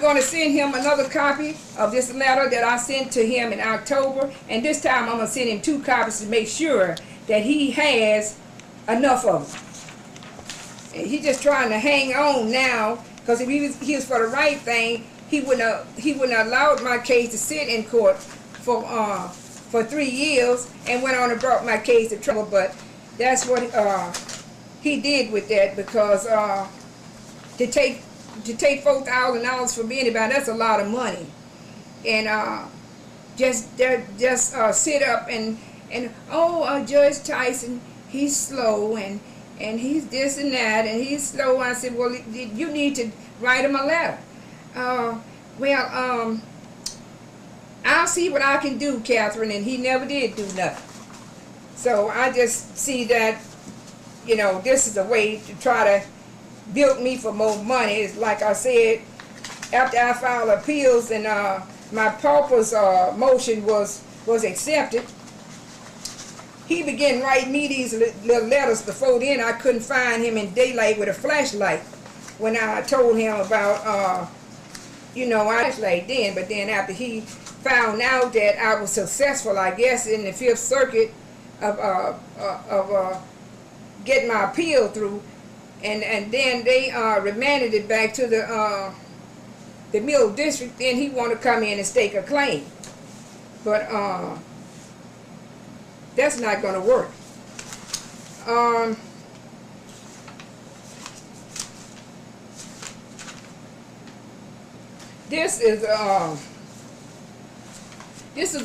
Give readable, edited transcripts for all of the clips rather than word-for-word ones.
going to send him another copy of this letter that I sent to him in October, and this time I'm going to send him 2 copies to make sure that he has enough of them. And he's just trying to hang on now, because if he was for the right thing, he wouldn't have allowed my case to sit in court for 3 years and went on and brought my case to trial. But that's what he did with that, because to take $4,000 from anybody, that's a lot of money. And just sit up and Judge Tyson, he's slow and he's this and that and he's slow. I said, well, you need to write him a letter. I'll see what I can do, Catherine, and he never did do nothing. So I just see that, this is a way to try to bilk me for more money. It's like I said, after I filed appeals and my pauper's motion was accepted, he began writing me these little letters. Before then, I couldn't find him in daylight with a flashlight when I told him about, I flashlight then. But then after he found out that I was successful, I guess, in the Fifth Circuit of getting my appeal through, and then they remanded it back to the Middle District. Then he wanted to come in and stake a claim, but that's not going to work. This is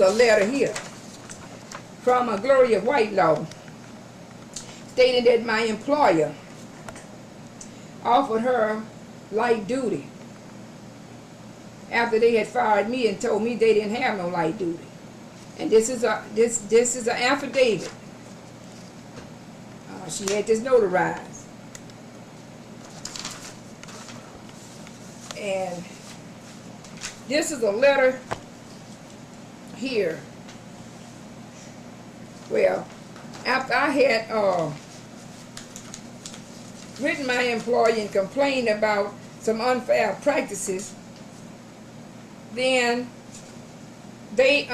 a letter here from Gloria Whitelaw, stating that my employer offered her light duty after they had fired me and told me they didn't have no light duty. And this is an affidavit. She had this notarized, and this is a letter here. Well, after I had written my employer and complained about some unfair practices, then they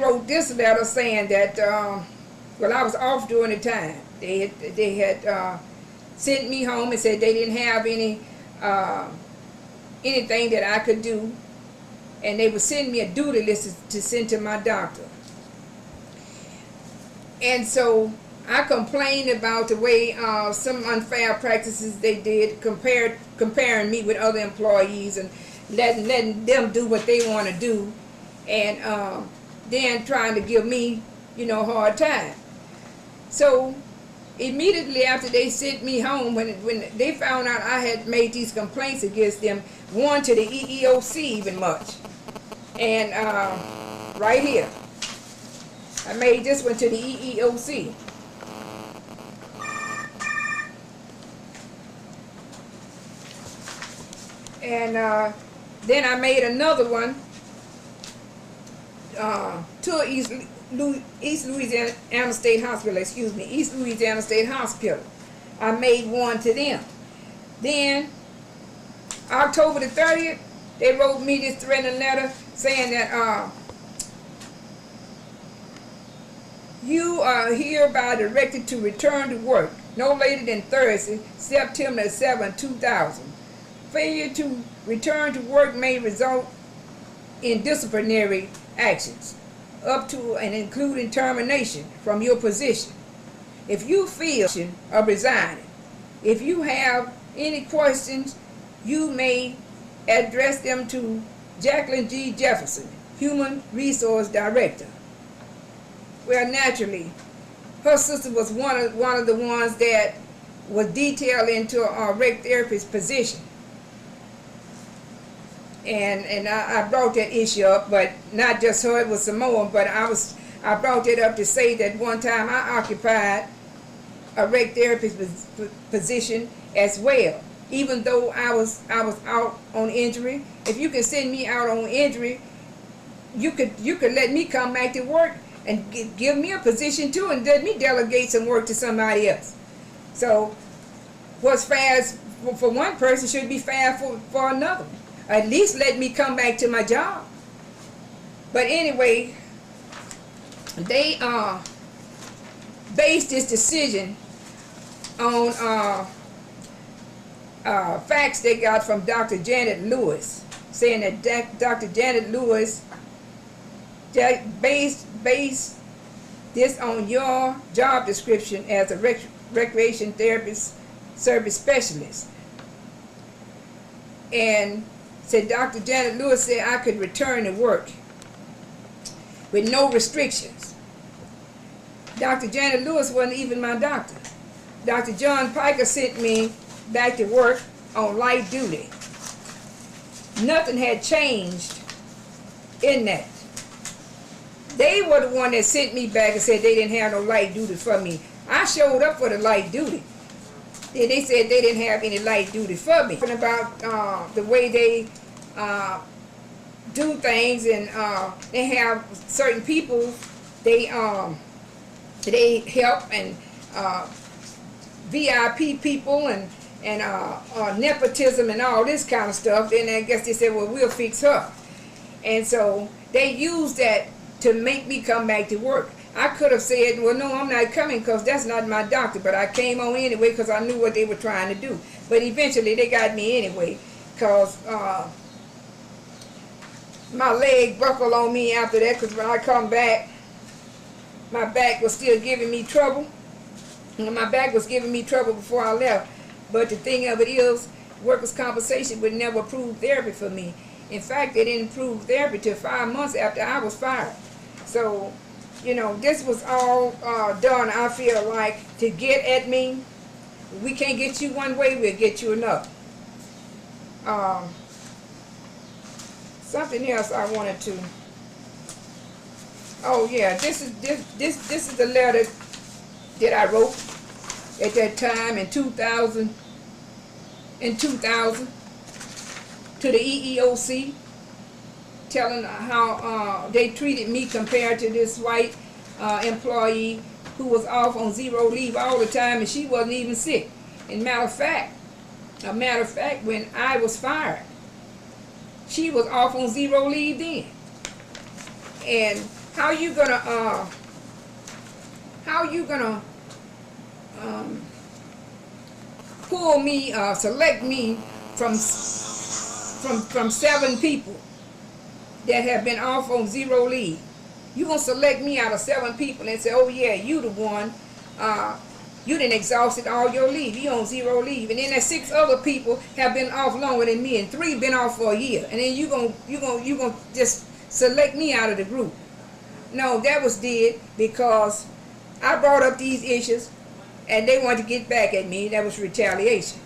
wrote this letter saying that I was off during the time. They had sent me home and said they didn't have anything that I could do, and they would send me a duty list to send to my doctor. And so I complained about the way some unfair practices they did, comparing me with other employees and letting them do what they want to do, and then trying to give me, a hard time. So immediately after they sent me home, when they found out I had made these complaints against them, one to the EEOC even much, and right here, I made this one to the EEOC. And then I made another one to East Louisiana State Hospital, East Louisiana State Hospital. I made one to them. Then, October the 30th, they wrote me this threatening letter saying that you are hereby directed to return to work no later than Thursday, September 7, 2000. Failure to return to work may result in disciplinary actions, up to and including termination from your position. If you feel of resigning, if you have any questions, you may address them to Jacqueline G. Jefferson, Human Resource Director. Well, naturally, her sister was one of the ones that was detailed into a rec therapist position. And I brought that issue up, but not just her, it was Samoa, but I brought that up to say that one time I occupied a rec therapist position as well, even though I was out on injury. If you can send me out on injury, you could let me come back to work and give me a position too, and let me delegate some work to somebody else. So what's fair for one person should be fair for another. At least let me come back to my job. But anyway, they based this decision on facts they got from Dr. Janet Lewis, saying that Dr. Janet Lewis based this on your job description as a recreation therapist service specialist. And said Dr. Janet Lewis said I could return to work with no restrictions. Dr. Janet Lewis wasn't even my doctor. Dr. John Piker sent me back to work on light duty. Nothing had changed in that. They were the one that sent me back and said they didn't have no light duty for me. I showed up for the light duty. Then they said they didn't have any light duty for me. About the way they do things, and they have certain people they help, and VIP people and nepotism and all this kind of stuff. Then I guess they said, well, we'll fix her. And so they used that to make me come back to work. I could have said, well, no, I'm not coming because that's not my doctor, but I came on anyway because I knew what they were trying to do. But eventually they got me anyway because my leg buckled on me after that, because when I come back, my back was still giving me trouble. And my back was giving me trouble before I left. But the thing of it is, workers' compensation would never approve therapy for me. In fact, they didn't approve therapy till 5 months after I was fired. So, you know, this was all done, I feel like, to get at me. We can't get you one way, we'll get you another. Something else I wanted to. Oh yeah, this is the letter that I wrote at that time in 2000 to the EEOC, telling how they treated me compared to this white employee who was off on zero leave all the time, and she wasn't even sick. And matter of fact, when I was fired, she was off on zero leave then. And how you gonna pull me, select me from 7 people that have been off on zero leave? You gonna select me out of 7 people and say, oh yeah, you the one, you done exhausted all your leave, you on zero leave, and then there's 6 other people have been off longer than me, and 3 been off for a year, and then you gonna just select me out of the group? No, that was did because I brought up these issues and they wanted to get back at me. That was retaliation.